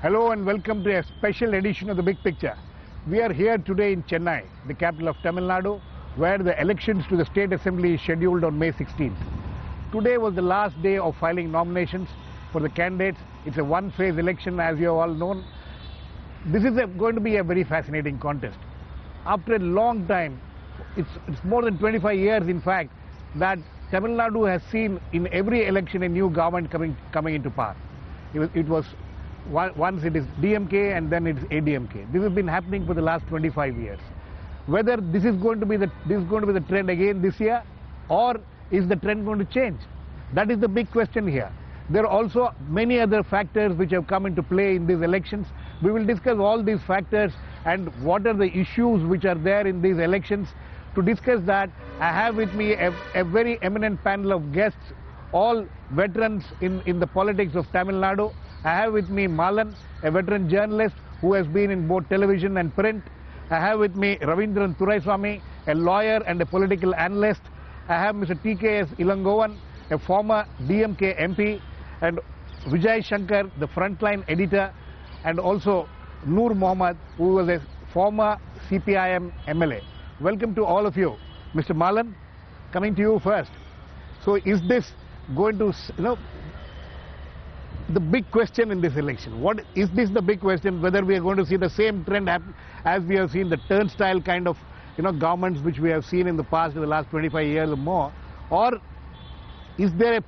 Hello and welcome to a special edition of The Big Picture. We are here today in Chennai, the capital of Tamil Nadu, where the elections to the State Assembly is scheduled on May 16th. Today was the last day of filing nominations for the candidates. It's a one-phase election, as you have all known. This is going to be a very fascinating contest. After a long time, it's more than 25 years in fact, that Tamil Nadu has seen in every election a new government coming into power. Once it is DMK and then it is ADMK. This has been happening for the last 25 years. Whether this is going to be the trend again this year, or is the trend going to change? That is the big question here. There are also many other factors which have come into play in these elections. We will discuss all these factors and what are the issues which are there in these elections. To discuss that, I have with me a very eminent panel of guests, all veterans in the politics of Tamil Nadu. I have with me Maalan, a veteran journalist who has been in both television and print. I have with me Raveenthran Thuraiswamy, a lawyer and a political analyst. I have Mr. T.K.S. Elangovan, a former DMK MP, and Vijayashankar, the Frontline editor, and also Noor Mohammed, who was a former CPI-M MLA. Welcome to all of you. Mr. Maalan, coming to you first. So is this going to, the big question in this election? What is this the big question, whether we are going to see the same trend happen as we have seen the turnstile kind of governments which we have seen in the past, in the last 25 years or more, or is there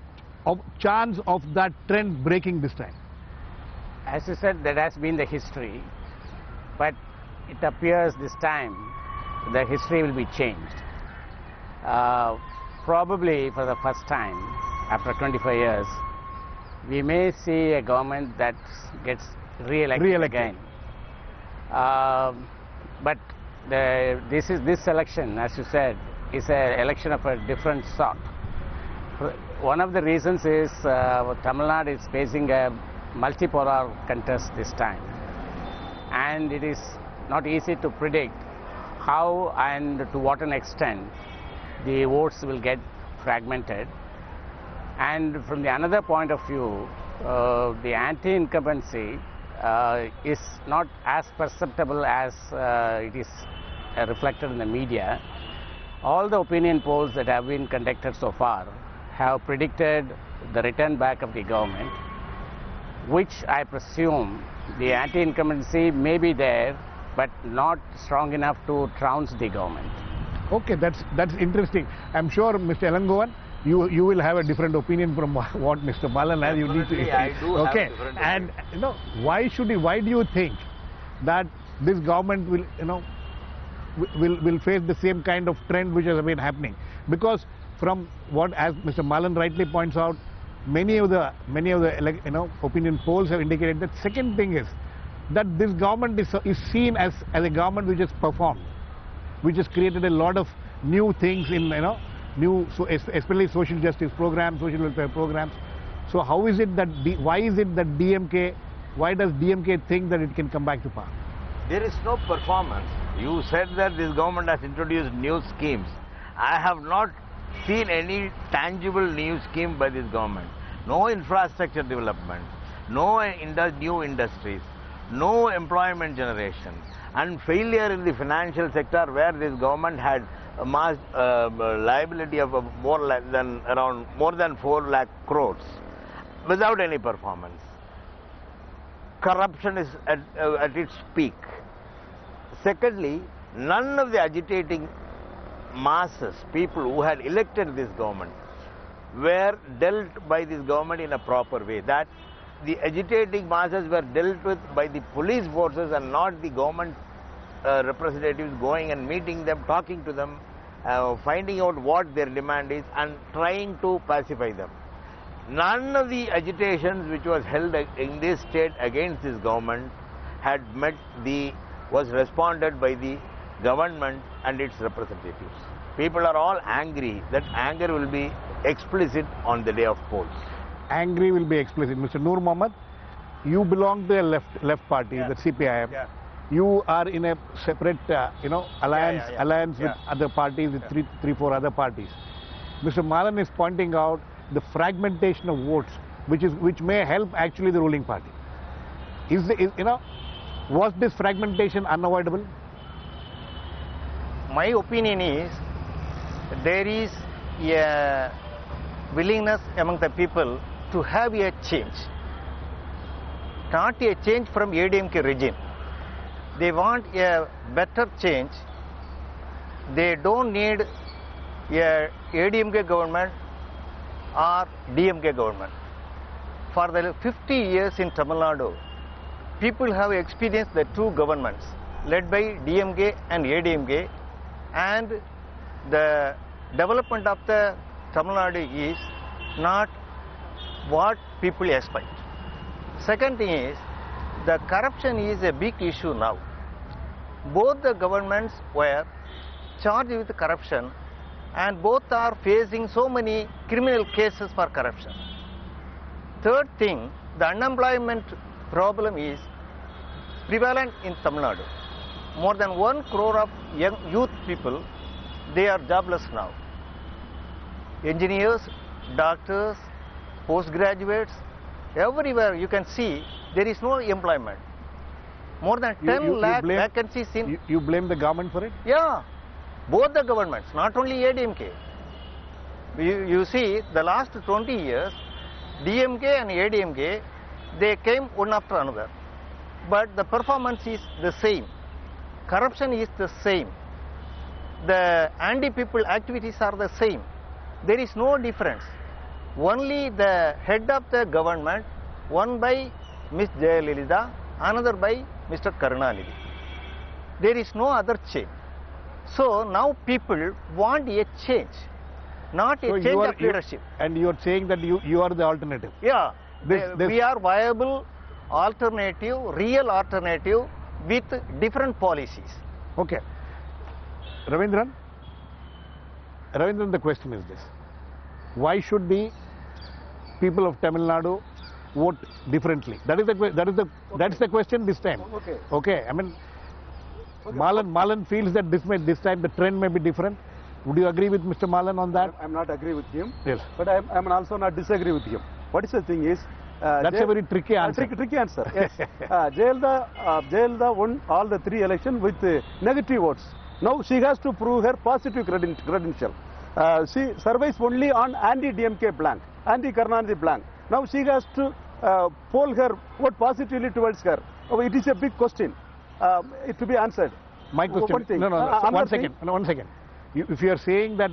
a chance of that trend breaking this time? As you said, that has been the history, but it appears this time the history will be changed. Probably for the first time after 25 years, we may see a government that gets re-elected again. But this election, as you said, is an election of a different sort. One of the reasons is Tamil Nadu is facing a multipolar contest this time, and it is not easy to predict how and to what an extent the votes will get fragmented. And from the another point of view, the anti-incumbency is not as perceptible as it is reflected in the media. All the opinion polls that have been conducted so far have predicted the return back of the government, which I presume the anti-incumbency may be there, but not strong enough to trounce the government. Okay, that's interesting. I'm sure, Mr. Elangovan, you will have a different opinion from what Mr. Maalan has. You need to. I do okay, have a different and opinion. why do you think that this government will face the same kind of trend which has been happening? Because from what, as Mr. Maalan rightly points out, many of the opinion polls have indicated that. Second thing is that this government is seen as a government which has performed, which has created a lot of new things in especially social justice programs, social welfare programs. So how is it that why does DMK think that it can come back to power? There is no performance. You said that this government has introduced new schemes. I have not seen any tangible new scheme by this government. No infrastructure development, no new industries, no employment generation, and failure in the financial sector, where this government had amassed liability of more than 4 lakh crores without any performance. Corruption is at its peak. Secondly, none of the agitating masses, people who had elected this government, were dealt by this government in a proper way. That the agitating masses were dealt with by the police forces and not the government representatives going and meeting them, talking to them, finding out what their demand is and trying to pacify them. None of the agitations which was held in this state against this government was responded by the government and its representatives. People are all angry. That anger will be explicit on the day of polls. Angry will be explicit. Mr. Noor Mohammed, you belong to a left party, the CPI-M. Yeah. You are in a separate, alliance with other parties, with three, four other parties. Mr. Maalan is pointing out the fragmentation of votes, which may help actually the ruling party. Was this fragmentation unavoidable? My opinion is there is a willingness among the people to have a change, not a change from ADMK regime. They want a better change. They don't need a ADMK government or DMK government. For the 50 years in Tamil Nadu, people have experienced the two governments led by DMK and ADMK, and the development of the Tamil Nadu is not what people expect. Second thing is, the corruption is a big issue now. Both the governments were charged with corruption, and both are facing so many criminal cases for corruption. Third thing, the unemployment problem is prevalent in Tamil Nadu. More than 1 crore of young youth people, they are jobless now. Engineers, doctors, postgraduates, everywhere you can see there is no employment. More than 10 lakh vacancies in... You blame the government for it? Yeah, both the governments, not only ADMK. You see, the last 20 years, DMK and ADMK, they came one after another. But the performance is the same. Corruption is the same. The anti-people activities are the same. There is no difference. Only the head of the government, one by Ms. Jayalalitha, another by Mr. Karunanidhi. There is no other change. So now people want a change, not a change of leadership. And you are saying that you are the alternative. Yeah, we are viable alternative, real alternative with different policies. Okay. Raveenthran, the question is this. Why should the people of Tamil Nadu vote differently? That's the question this time. Okay. Okay. I mean, Maalan feels that this time the trend may be different. Would you agree with Mr. Maalan on that? I'm not agree with him. Yes. But I'm also not disagree with him. What is the thing is... that's a very tricky answer. Tricky answer, yes. Jayalalitha won all the 3 elections with negative votes. Now she has to prove her positive credential. She survives only on anti-DMK blank, anti-Karunanidhi blank. Now she has to poll her vote positively towards her. It is a big question to be answered. My question, one second. If you are saying that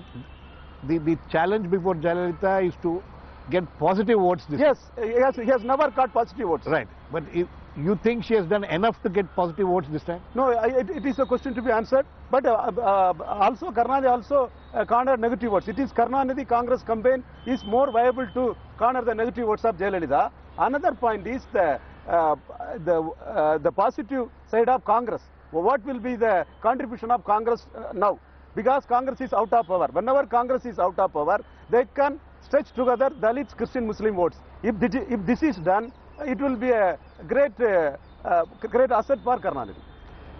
the challenge before Jayalalitha is to get positive votes this time. Yes, he has never got positive votes. Right, but you think she has done enough to get positive votes this time? No, it is a question to be answered. But also Karunanidhi also garnered negative votes. It is Karunanidhi Congress campaign is more viable to garner the negative votes of Jayalalitha. Another point is the positive side of Congress. What will be the contribution of Congress now? Because Congress is out of power. Whenever Congress is out of power, they can stretch together Dalits, Christian, Muslim votes. If this is done, it will be a great asset for Karunanidhi.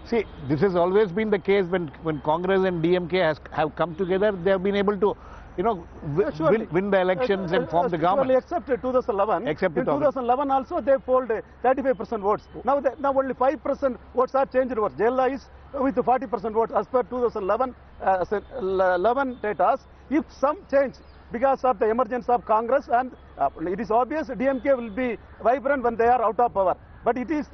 See, this has always been the case when Congress and DMK have come together. They have been able to, win the elections and form the government. Except 2011. In 2011 also they polled 35% votes. Now only 5% votes are changed votes. Jayalalitha is with 40% votes as per 2011 data. If some change because of the emergence of Congress, and it is obvious DMK will be vibrant when they are out of power. But it is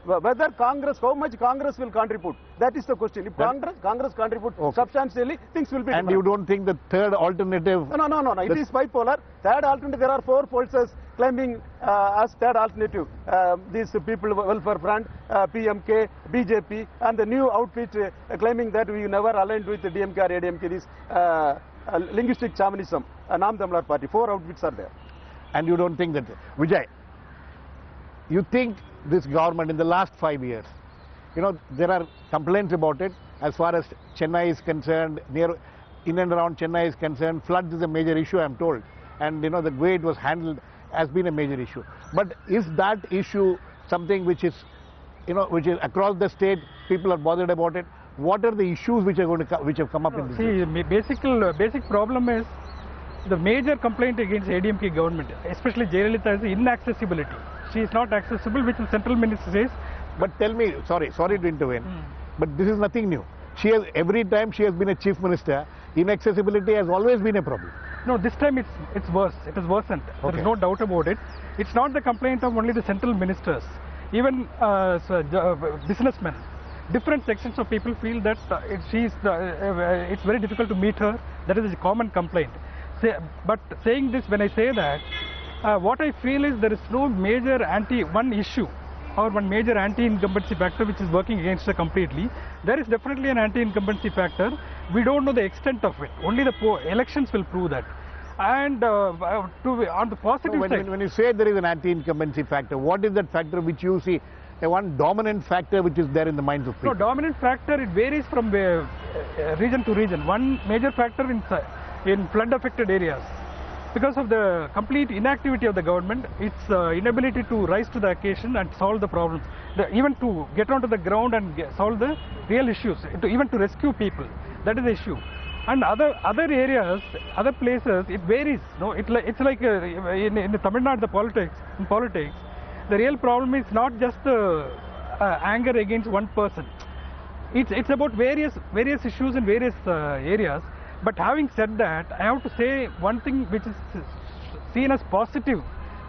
whether Congress, how much Congress will contribute, that is the question. If Congress contributes substantially, things will be different. And you don't think the third alternative... No. It is bipolar. Third alternative, there are 4 forces claiming as third alternative. These people, Welfare Front, PMK, BJP, and the new outfit claiming that we never aligned with the DMK or ADMK, this linguistic shamanism, Naam Tamlar Party. 4 outfits are there. And you don't think that... Vijay, you think this government in the last 5 years, there are complaints about it as far as Chennai is concerned, in and around Chennai is concerned. Floods is a major issue, I'm told, and the way it was handled has been a major issue. But is that issue something which is across the state, people are bothered about it? What are the issues which have come up in this? See, basic problem is the major complaint against ADMK government, especially Jayalalitha, is inaccessibility. She is not accessible, which the central minister says. But tell me, sorry to intervene, but this is nothing new. She has, every time she has been a chief minister, inaccessibility has always been a problem. No, this time it's worse. It is worsened. There is no doubt about it. It's not the complaint of only the central ministers. Even businessmen, different sections of people feel that it's very difficult to meet her. That is a common complaint. But saying this, when I say that, what I feel is there is no major one issue or one major anti-incumbency factor which is working against her completely. There is definitely an anti-incumbency factor. We don't know the extent of it. Only the elections will prove that. And on the positive side, when you say there is an anti-incumbency factor, what is that factor which you see, one dominant factor which is there in the minds of people? No, dominant factor, it varies from region to region. One major factor in flood-affected areas, because of the complete inactivity of the government, its inability to rise to the occasion and solve the problems, even to get onto the ground and solve the real issues, even to rescue people, that is the issue. And other areas, other places, it varies. No, it's like in the Tamil Nadu, in politics, the real problem is not just anger against one person. It's about various issues in various areas. But having said that, I have to say one thing which is seen as positive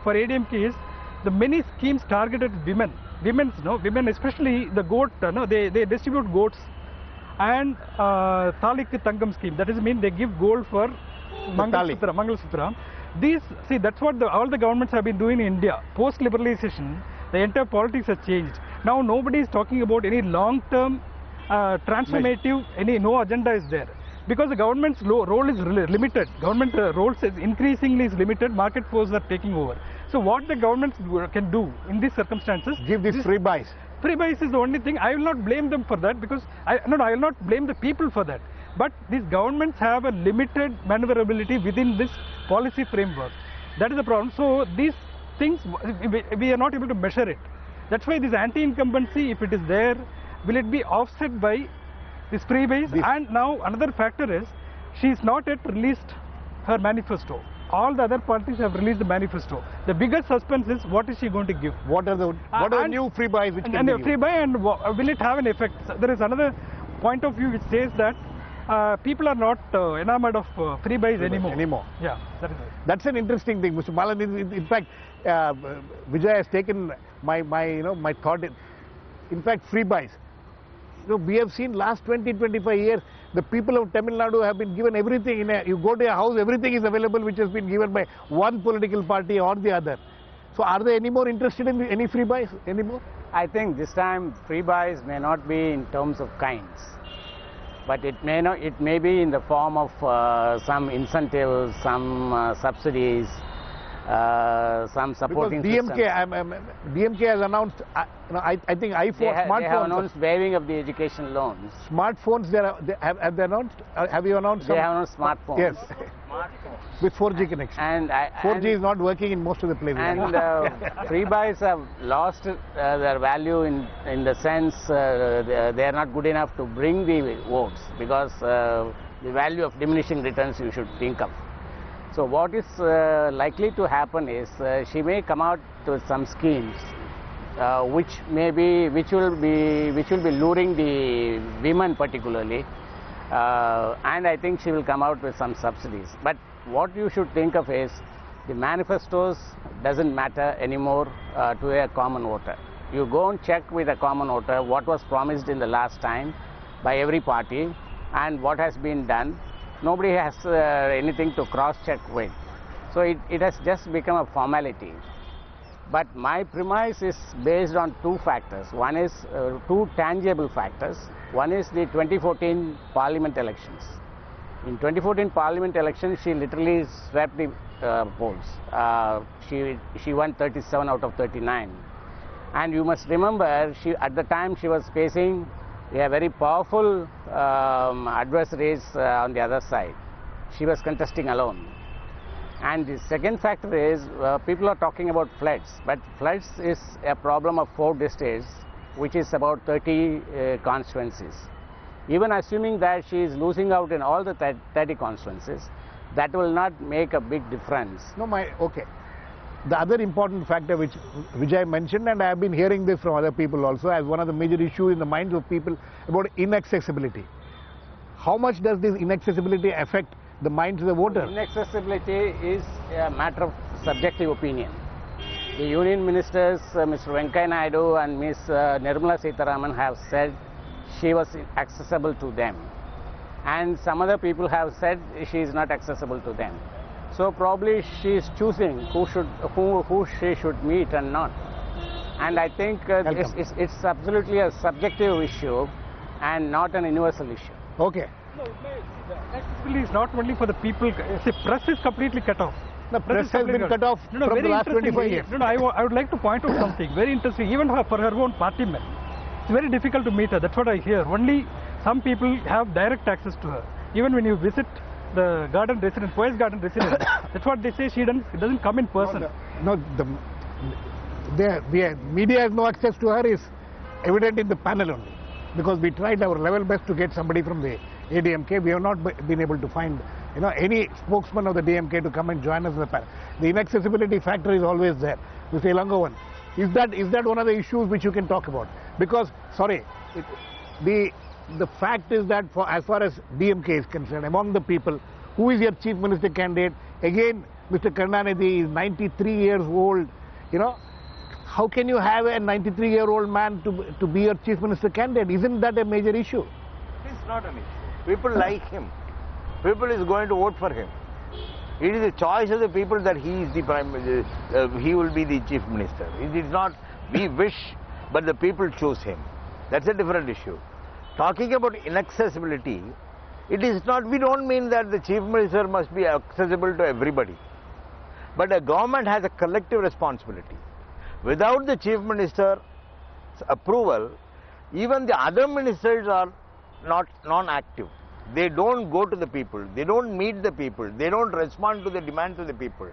for ADMK is the many schemes targeted women. Women, especially the goat. They distribute goats, and Thalik Tangam scheme. That is mean they give gold for Mangalasutra. That's what all the governments have been doing in India. Post liberalization, the entire politics has changed. Now nobody is talking about any long-term transformative. No agenda is there. Because the government's role is limited. Government roles is increasingly limited. Market forces are taking over. So what the governments can do in these circumstances? Give these free buys. Free buys is the only thing. I will not blame them for that, because I will not blame the people for that. But these governments have a limited maneuverability within this policy framework. That is the problem. So these things, we are not able to measure it. That's why this anti-incumbency, if it is there, will it be offset by this freebies? And now another factor is, she is not yet released her manifesto. All the other parties have released the manifesto. The biggest suspense is, what is she going to give? What are the new free buys which can be given? Free buy, and will it have an effect? There is another point of view which says that people are not enamored of free buys anymore. Yeah, that is it. That's an interesting thing, Mr. Maalan. In fact, Vijay has taken my thought. In fact, free buys. We have seen last 20-25 years, the people of Tamil Nadu have been given everything. You go to a house, everything is available which has been given by one political party or the other. So are they any more interested in any free buys anymore? I think this time free buys may not be in terms of kinds, but it may be in the form of some incentives, some subsidies, some supporting because DMK has announced, I think smartphones. They have announced waiving of the education loans. Smartphones, have they announced? Have you announced? They have announced smartphones. Yes. With 4G connection. And 4G is not working in most of the places. And free buys have lost their value in the sense they are not good enough to bring the votes, because the value of diminishing returns you should think of. So what is likely to happen is she may come out with some schemes which will be luring the women particularly, and I think she will come out with some subsidies. But what you should think of is, the manifestos doesn't matter anymore to a common voter. You go and check with a common voter what was promised in the last time by every party and what has been done. Nobody has anything to cross-check with. So it has just become a formality. But my premise is based on two factors. One is two tangible factors. One is the 2014 parliament elections. In 2014 parliament elections, she literally swept the polls. She won 37 out of 39. And you must remember, at the time she was facing a very powerful adversaries on the other side. She was contesting alone. And the second factor is, people are talking about floods, but floods is a problem of 4 districts, which is about 30 constituencies. Even assuming that she is losing out in all the 30 constituencies, that will not make a big difference. No, okay. The other important factor which Vijay mentioned, and I have been hearing this from other people also, as one of the major issues in the minds of people about inaccessibility. How much does this inaccessibility affect the minds of the voter? Inaccessibility is a matter of subjective opinion. The union ministers, Mr. Venkaiah Naidu and Ms. Nirmala Sitharaman, have said she was accessible to them. And some other people have said she is not accessible to them. So probably she is choosing who she should meet and not. And I think it's absolutely a subjective issue and not an universal issue. Okay. No, the accessibility is not only for the people. See, press is completely cut off. The press has been cut off from the last 25 years. No, I would like to point out something very interesting. Even for her own party men, it's very difficult to meet her. That's what I hear. Only some people have direct access to her. Even when you visit the garden residence, Poet's garden residence, that's what they say. She doesn't come in person. The media has no access to her is evident in the panel only, because we tried our level best to get somebody from the ADMK. We have not been able to find any spokesman of the DMK to come and join us in the panel. The inaccessibility factor is always there. Mr. Elangovan, is that one of the issues which you can talk about? Because the fact is that as far as DMK is concerned, among the people, who is your chief minister candidate? Again, Mr. Karunanidhi is 93 years old. How can you have a 93-year-old man to be your chief minister candidate? Isn't that a major issue? It's not an issue. People like him. People is going to vote for him. It is a choice of the people that he is the he will be the chief minister. It is not we wish, but the people choose him. That's a different issue. Talking about inaccessibility, it is not, we don't mean that the chief minister must be accessible to everybody. But a government has a collective responsibility. Without the chief minister's approval, even the other ministers are not non-active. They don't go to the people, they don't meet the people, they don't respond to the demands of the people.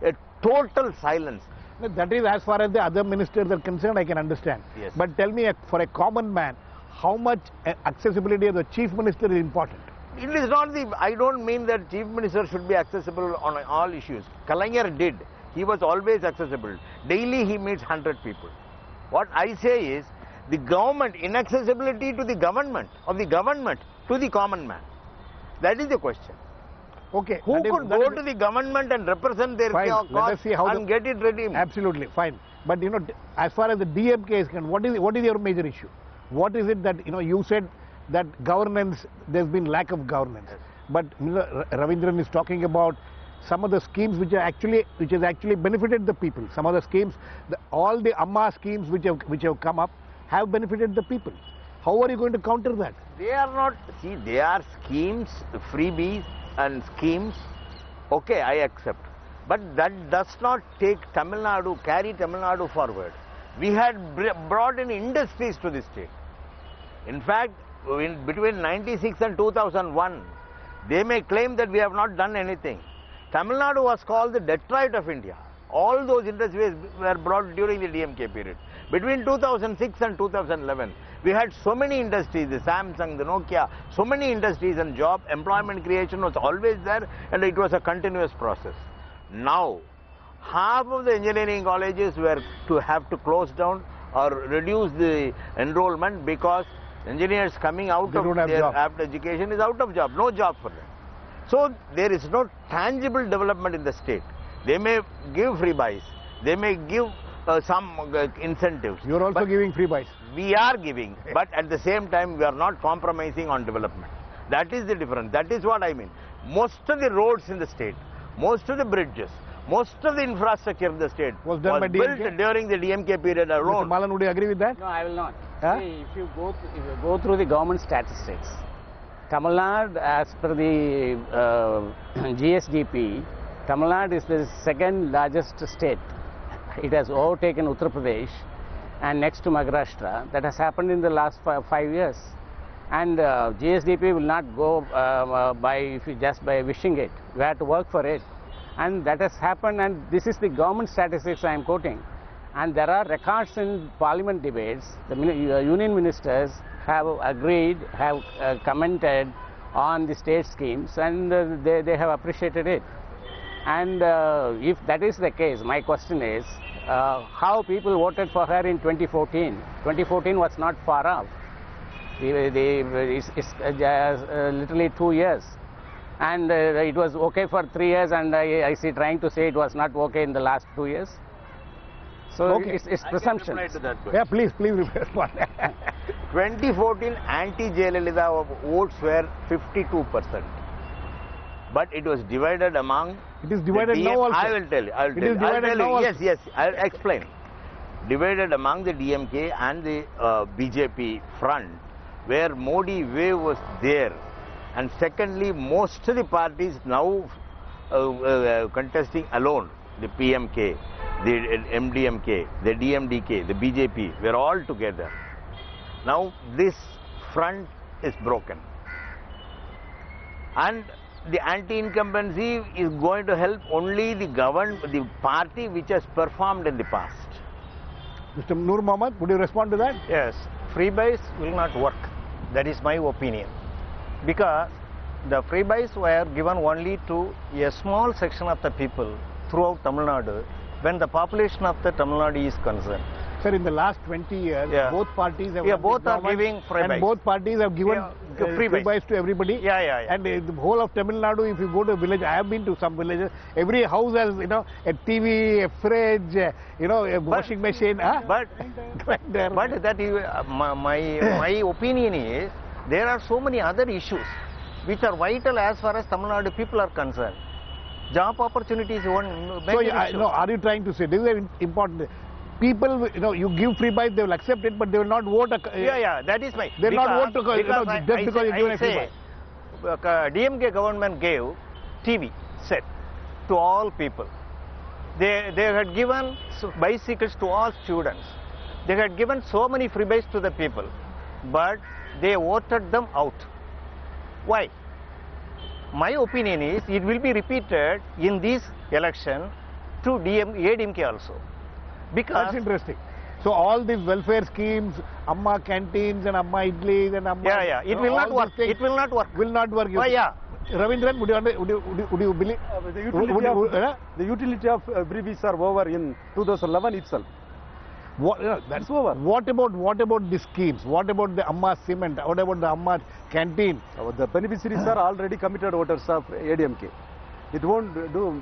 A total silence. That is, as far as the other ministers are concerned, I can understand. Yes. But tell me, for a common man, how much accessibility of the chief minister is important? It is not I don't mean that chief minister should be accessible on all issues. Kalaignar did. He was always accessible. Daily he meets 100 people. What I say is, the government, inaccessibility to the government, of the government to the common man. That is the question. Okay. Who could go to the government and represent their cause and get it redeemed? Absolutely, fine. But as far as the DMK is concerned, what is your major issue? What is it that, you said that governance, there's been lack of governance. Yes. But Raveenthran is talking about some of the schemes which has actually benefited the people. Some of the schemes, all the Amma schemes which have come up have benefited the people. How are you going to counter that? They are not, see, they are schemes, freebies and schemes. Okay, I accept. But that does not carry Tamil Nadu forward. We had brought in industries to the state. In fact, between 96 and 2001, they may claim that we have not done anything. Tamil Nadu was called the Detroit of India. All those industries were brought during the DMK period. Between 2006 and 2011, we had so many industries, the Samsung, the Nokia, so many industries, and employment creation was always there, and it was a continuous process. Now, half of the engineering colleges were to have to close down or reduce the enrollment because engineers coming out of their after education is out of job, no job for them. So there is no tangible development in the state. They may give free buys, they may give some incentives. You are also giving free buys. We are giving, but at the same time we are not compromising on development. That is the difference. That is what I mean. Most of the roads in the state, most of the bridges, most of the infrastructure in the state was done by built during the DMK period alone. Mr. Maalan, would you agree with that? No, I will not. See, if you go through the government statistics, Tamil Nadu, as per the GSDP, Tamil Nadu is the second largest state. It has overtaken Uttar Pradesh and next to Maharashtra. That has happened in the last 5 years. And GSDP will not go just by wishing it. We have to work for it. And that has happened, and this is the government statistics I am quoting. And there are records in parliament debates. The union ministers have agreed, have commented on the state schemes, and they have appreciated it. And if that is the case, my question is, how people voted for her in 2014? 2014 was not far off. It's literally 2 years. And it was okay for 3 years, and I see trying to say it was not okay in the last 2 years. So Okay. it's presumption. I can reply to that Yeah, question. please respond. 2014 anti-Jayalalitha votes were 52%. But it was divided among... It is divided the now also. I will tell you. I will It tell is you. I'll divided tell you. now Yes, also. yes. I'll explain. Divided among the DMK and the BJP front, where Modi wave was there. And secondly, most of the parties now contesting alone, the PMK, the MDMK, the DMDK, the BJP, were all together. Now this front is broken. And the anti-incumbency is going to help only the the party which has performed in the past. Mr. Noor Mohammed, would you respond to that? Yes, freebies will not work. That is my opinion. Because the freebies were given only to a small section of the people throughout Tamil Nadu when the population of the Tamil Nadu is concerned. Sir, in the last 20 years, Yeah. both parties have Yeah, run this both are government, giving freebies. and both parties have given freebies. freebies to everybody. Yeah. And the whole of Tamil Nadu, if you go to a village, I have been to some villages, every house has, a TV, a fridge, a washing machine, But grinder. But that is, my opinion is there are so many other issues which are vital as far as Tamil Nadu people are concerned. Job opportunity is one major issue. No, are you trying to say, this is important, people, you give freebies, they will accept it, but they will not vote. Yeah, that is my... They will not vote because just because you give a say, DMK government gave TV set to all people. They had given bicycles to all students. They had given so many freebies to the people, but they voted them out. Why? My opinion is it will be repeated in this election to ADMK also. Because That's interesting. So all these welfare schemes, Amma canteens and Amma idlis and Amma... Yeah, it will not work. It will not work. Will not work. Why, yeah. Raveenthran, would you believe? The utility of Freebies are over in 2011 itself. That's over. What about the schemes? What about the Amma cement? What about the Amma canteen? The beneficiaries are already committed voters of ADMK. It won't do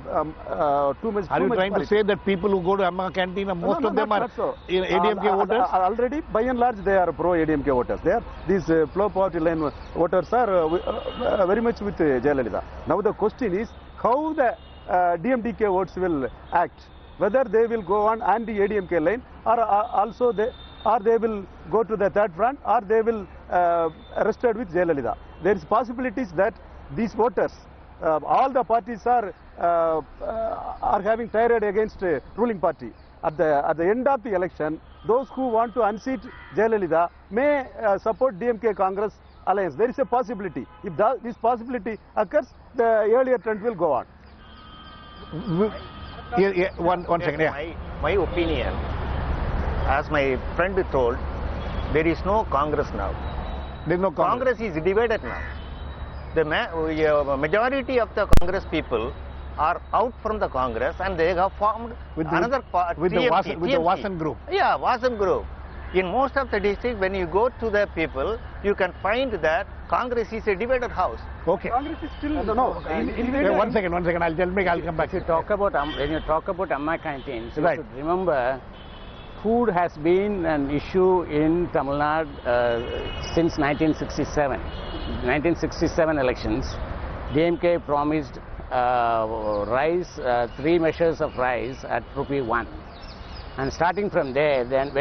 too much. Are you trying to say that people who go to Amma canteen, most of them are ADMK voters? Already, by and large, they are pro-ADMK voters. These low poverty line voters are very much with Jayalalitha. Now the question is how the DMDK votes will act. Whether they will go on anti-ADMK line or also they will go to the third front or they will rested with Jayalalitha. There is possibilities that these voters, all the parties are having tirade against ruling party. At the end of the election, those who want to unseat Jayalalitha may support DMK Congress alliance. There is a possibility. If this possibility occurs, the earlier trend will go on. One second. Yeah. My opinion, as my friend told, there is no Congress now. There is no Congress. Congress is divided now. The majority of the Congress people are out from the Congress and they have formed another party. With the Vasan group. Yeah, Vasan group. In most of the districts, when you go to the people, you can find that Congress is a divided house. Okay. Congress is still... One second. I'll come back. When you talk about Amma canteens, you Right. should remember food has been an issue in Tamil Nadu since 1967. 1967 elections, DMK promised rice, 3 measures of rice at ₹1. And starting from there, then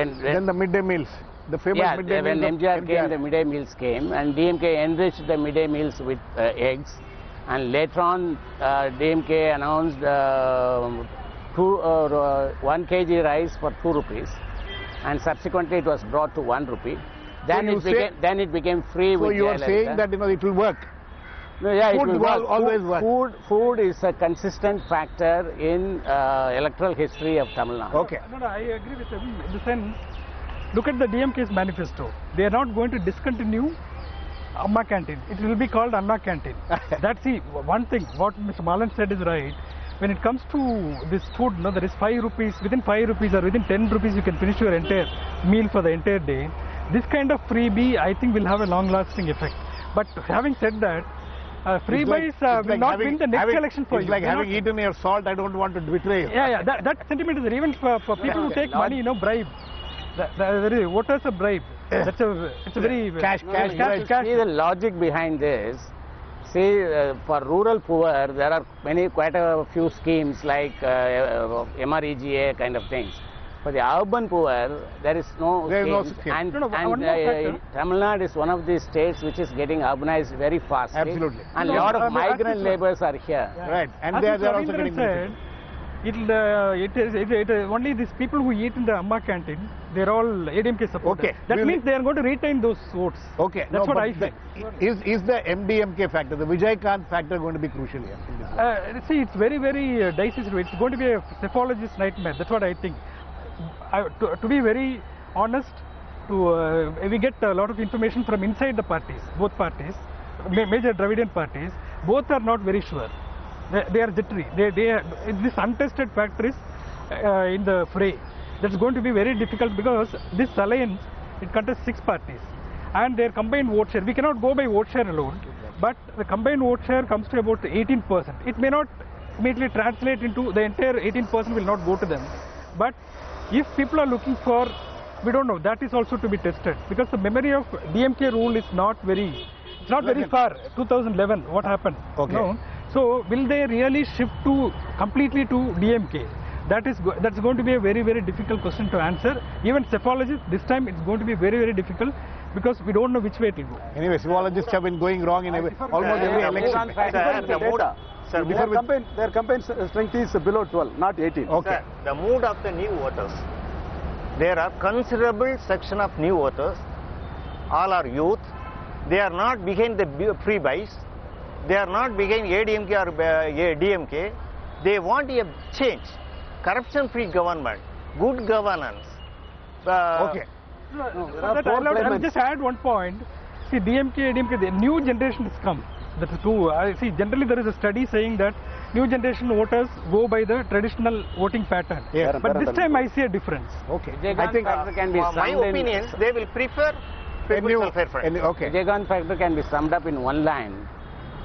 the midday meals, the famous midday when meals. MGR came, the midday meals came, and DMK enriched the midday meals with eggs. And later on, DMK announced 1 kg rice for ₹2, and subsequently it was brought to ₹1. Then it became free. So with you are saying that it will work. No, yeah, Food it will always work. Food is a consistent factor in electoral history of Tamil Nadu. Okay. No, I agree with him in the sense, look at the DMK's manifesto. They are not going to discontinue Amma canteen. It will be called Anna canteen. That's the one thing. What Mr. Maalan said is right. When it comes to this food, no, there is 5 rupees. Within 5 rupees or within 10 rupees, you can finish your entire meal for the entire day. This kind of freebie, I think, will have a long-lasting effect. But having said that, freebies will not win the next election for you. It's like having eaten your salt. I don't want to betray you. Yeah. That sentiment is there. Even for people who take money, bribe. The voters are bribe. It's a very cash. See the logic behind this. See, for rural poor, there are quite a few schemes like MREGA kind of things. For the urban poor, there is no scheme. And Tamil Nadu is one of these states which is getting urbanized very fast. Absolutely. And a lot of migrant laborers are here. Yeah. Right. And they are also getting said, it is only these people who eat in the Amma canteen, they're all ADMK supporters. Okay. That means they are going to retain those votes. Okay. That's what I feel. Is the MDMK factor, the Vijayashankar factor, going to be crucial here? See, it's very, very dicey. It's going to be a cephalogist nightmare. That's what I think. To be very honest, we get a lot of information from inside the parties, both parties, major Dravidian parties. Both are not very sure. They are jittery. This untested factor is in the fray. That's going to be very difficult because this alliance, it contains 6 parties and their combined vote share. We cannot go by vote share alone, but the combined vote share comes to about 18%. It may not immediately translate into the entire 18% will not go to them. But if people are looking for, we don't know, that is also to be tested because the memory of DMK rule is not very, it's not very far. 2011, what happened? Okay. No? So will they really shift completely to DMK? That's going to be a very, very difficult question to answer. Even cephalogists, this time it's going to be very, very difficult because we don't know which way it will go. Anyway, cephalogists have been going wrong in almost every election. Their campaign strength is below 12, not 18. Okay. Sir, the mood of the new voters. There are considerable section of new voters. All are youth. They are not behind the freebies. They are not behind ADMK or DMK. They want a change. Corruption-free government, good governance. Okay. I will just add one point. See, DMK, ADMK, the new generation has come. That's true. See, generally there is a study saying that new generation voters go by the traditional voting pattern. Yeah. But this time I see a difference. Okay. I think can be my opinion, they will prefer people's preference. Okay. Vijayashankar factor can be summed up in one line.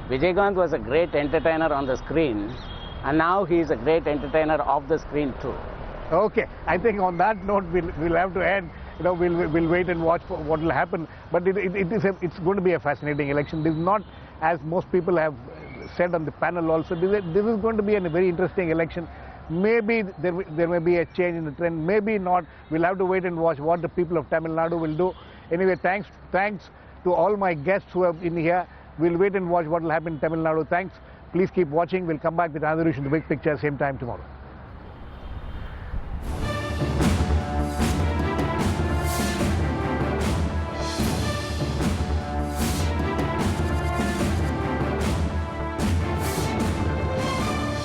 Vijayashankar was a great entertainer on the screen, and now he is a great entertainer off the screen too. Okay. I think on that note, we'll have to end. We'll wait and watch for what will happen. But it's going to be a fascinating election. This is not, as most people have said on the panel also, this is going to be a very interesting election. Maybe there may be a change in the trend, maybe not. We'll have to wait and watch what the people of Tamil Nadu will do. Anyway, thanks to all my guests who have been here. We'll wait and watch what will happen in Tamil Nadu. Thanks. Please keep watching. We'll come back with another issue in the big picture same time tomorrow.